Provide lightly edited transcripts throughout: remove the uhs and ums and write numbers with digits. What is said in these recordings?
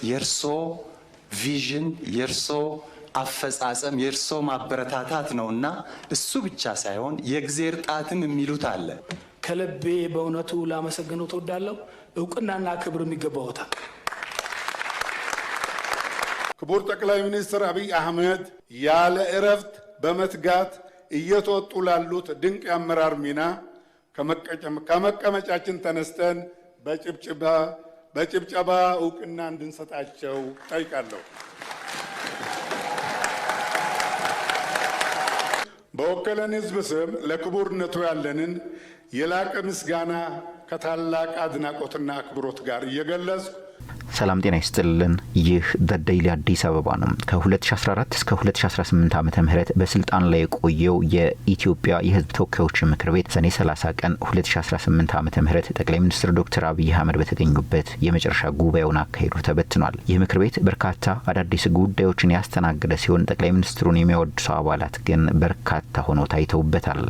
የርሶ ቪዥን የርሶ አፈጻጸም የርሶ ማበረታታት ነውና እሱ ብቻ ሳይሆን የእግዚአብሔር ጣትም የሚሉት አለ። ከልቤ በእውነቱ ላመሰግነው ተወዳለሁ። እውቅናና ክብር የሚገባውታል። ክቡር ጠቅላይ ሚኒስትር አብይ አህመድ ያለ እረፍት በመትጋት እየተወጡ ላሉት ድንቅ የአመራር ሚና ከመቀመጫችን ተነስተን በጭብጨባ እውቅና እንድንሰጣቸው ጠይቃለሁ። በወከለን ሕዝብ ስም ለክቡርነቱ ያለንን የላቀ ምስጋና ከታላቅ አድናቆትና አክብሮት ጋር እየገለጽኩ ሰላም ጤና ይስጥልን። ይህ ዴይሊ አዲስ አበባ ነው። ከ2014 እስከ 2018 ዓመተ ምህረት በስልጣን ላይ የቆየው የኢትዮጵያ የሕዝብ ተወካዮች ምክር ቤት ሰኔ 30 ቀን 2018 ዓመተ ምህረት ጠቅላይ ሚኒስትር ዶክተር አብይ አህመድ በተገኙበት የመጨረሻ ጉባኤውን አካሂዶ ተበትኗል። ይህ ምክር ቤት በርካታ አዳዲስ ጉዳዮችን ያስተናገደ ሲሆን ጠቅላይ ሚኒስትሩን የሚያወድሱ አባላት ግን በርካታ ሆነው ታይተውበታል።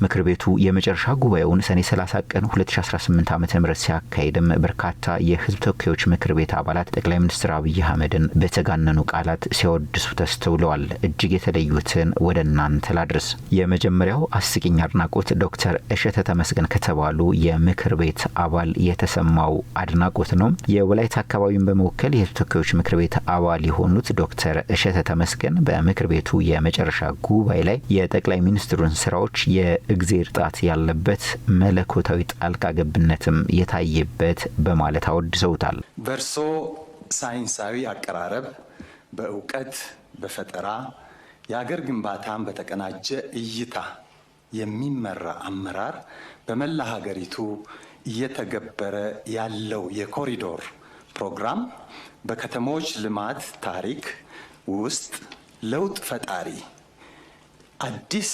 ምክር ቤቱ የመጨረሻ ጉባኤውን ሰኔ 30 ቀን 2018 ዓመተ ምህረት ሲያካሂድም በርካታ የህዝብ ተወካዮች ምክር ቤት አባላት ጠቅላይ ሚኒስትር አብይ አህመድን በተጋነኑ ቃላት ሲያወድሱ ተስተውለዋል። እጅግ የተለዩትን ወደ እናንተ ላድርስ። የመጀመሪያው አስቂኝ አድናቆት ዶክተር እሸተ ተመስገን ከተባሉ የምክር ቤት አባል የተሰማው አድናቆት ነው። የወላይታ አካባቢን በመወከል የህዝብ ተወካዮች ምክር ቤት አባል የሆኑት ዶክተር እሸተ ተመስገን በምክር ቤቱ የመጨረሻ ጉባኤ ላይ የጠቅላይ ሚኒስትሩን ስራዎች የእግዚአብሔር ጣት ያለበት መለኮታዊ ጣልቃ ገብነትም የታየበት በማለት አወድሰውታል። በርሶ ሳይንሳዊ አቀራረብ በእውቀት በፈጠራ የሀገር ግንባታን በተቀናጀ እይታ የሚመራ አመራር በመላ ሀገሪቱ እየተገበረ ያለው የኮሪዶር ፕሮግራም በከተሞች ልማት ታሪክ ውስጥ ለውጥ ፈጣሪ አዲስ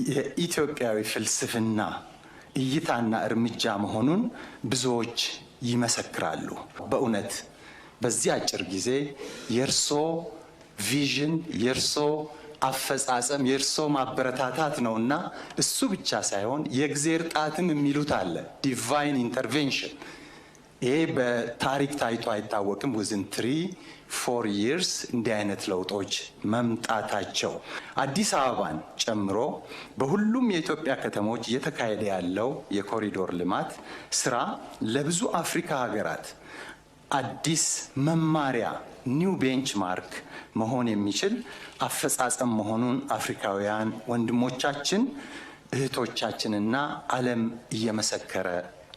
የኢትዮጵያዊ ፍልስፍና እይታና እርምጃ መሆኑን ብዙዎች ይመሰክራሉ። በእውነት በዚህ አጭር ጊዜ የርሶ ቪዥን የርሶ አፈጻጸም የርሶ ማበረታታት ነውና እሱ ብቻ ሳይሆን የእግዚአብሔር ጣትም የሚሉት አለ። ዲቫይን ኢንተርቬንሽን ይሄ በታሪክ ታይቶ አይታወቅም። within 3-4 years እንዲህ አይነት ለውጦች መምጣታቸው አዲስ አበባን ጨምሮ በሁሉም የኢትዮጵያ ከተሞች እየተካሄደ ያለው የኮሪዶር ልማት ስራ ለብዙ አፍሪካ ሀገራት አዲስ መማሪያ ኒው ቤንችማርክ መሆን የሚችል አፈጻጸም መሆኑን አፍሪካውያን ወንድሞቻችን እህቶቻችንና ዓለም እየመሰከረ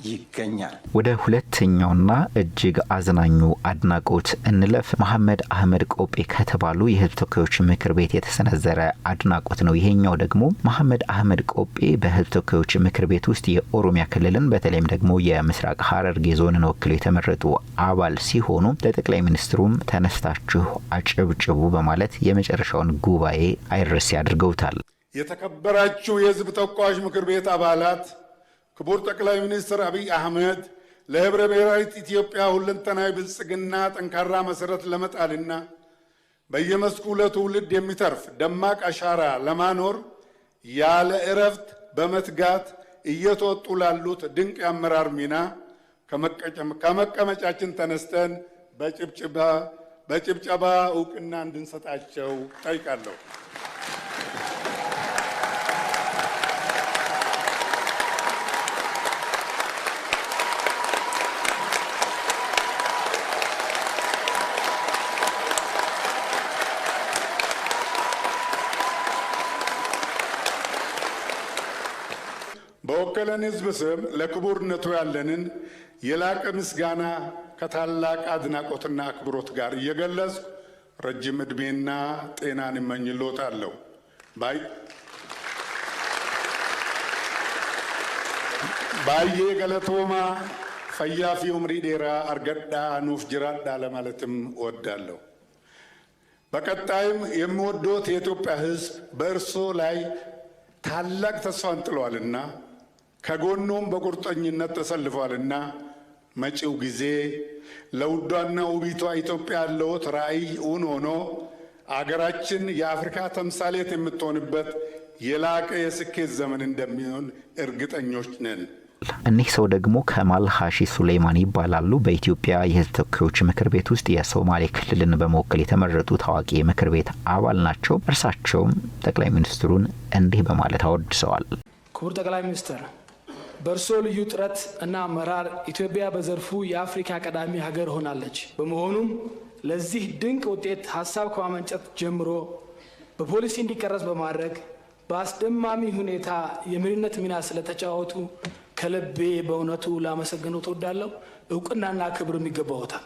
ይገኛል። ወደ ሁለተኛውና እጅግ አዝናኙ አድናቆት እንለፍ። መሐመድ አህመድ ቆጴ ከተባሉ የህዝብ ተወካዮች ምክር ቤት የተሰነዘረ አድናቆት ነው። ይሄኛው ደግሞ መሐመድ አህመድ ቆጴ በህዝብ ተወካዮች ምክር ቤት ውስጥ የኦሮሚያ ክልልን በተለይም ደግሞ የምስራቅ ሐረርጌ ዞንን ወክለው የተመረጡ አባል ሲሆኑ ለጠቅላይ ሚኒስትሩም ተነስታችሁ አጨብጭቡ በማለት የመጨረሻውን ጉባኤ አይረሴ አድርገውታል። የተከበራችሁ የህዝብ ተወካዮች ምክር ቤት አባላት፣ ክቡር ጠቅላይ ሚኒስትር አብይ አህመድ ለህብረ ብሔራዊት ኢትዮጵያ ሁለንተናዊ ብልጽግና ጠንካራ መሰረት ለመጣልና በየመስኩ ለትውልድ የሚተርፍ ደማቅ አሻራ ለማኖር ያለ እረፍት በመትጋት እየተወጡ ላሉት ድንቅ የአመራር ሚና ከመቀመጫችን ተነስተን በጭብጨባ እውቅና እንድንሰጣቸው ጠይቃለሁ። በወከለን ሕዝብ ስም ለክቡርነቱ ያለንን የላቀ ምስጋና ከታላቅ አድናቆትና አክብሮት ጋር እየገለጽኩ ረጅም ዕድሜና ጤናን እመኝልዎታለሁ። ባዬ ገለቶማ ፈያፊ ኡምሪ ዴራ አርገዳ ኑፍ ጅራዳ ለማለትም እወዳለሁ። በቀጣይም የምወዶት የኢትዮጵያ ሕዝብ በእርሶ ላይ ታላቅ ተስፋን ጥሏልና ከጎኑም በቁርጠኝነት ተሰልፏልና መጪው ጊዜ ለውዷና ውቢቷ ኢትዮጵያ ያለዎት ራዕይ እውን ሆኖ አገራችን የአፍሪካ ተምሳሌት የምትሆንበት የላቀ የስኬት ዘመን እንደሚሆን እርግጠኞች ነን። እኒህ ሰው ደግሞ ከማል ሀሺ ሱሌማን ይባላሉ። በኢትዮጵያ የህዝብ ተወካዮች ምክር ቤት ውስጥ የሶማሌ ክልልን በመወከል የተመረጡ ታዋቂ የምክር ቤት አባል ናቸው። እርሳቸውም ጠቅላይ ሚኒስትሩን እንዲህ በማለት አወድሰዋል። ክቡር ጠቅላይ ሚኒስትር፣ በእርሶ ልዩ ጥረት እና አመራር ኢትዮጵያ በዘርፉ የአፍሪካ ቀዳሚ ሀገር ሆናለች። በመሆኑም ለዚህ ድንቅ ውጤት ሀሳብ ከማመንጨት ጀምሮ በፖሊሲ እንዲቀረጽ በማድረግ በአስደማሚ ሁኔታ የመሪነት ሚና ስለተጫወቱ ከልቤ በእውነቱ ላመሰግነው ተወዳለሁ። እውቅናና ክብር የሚገባዎታል።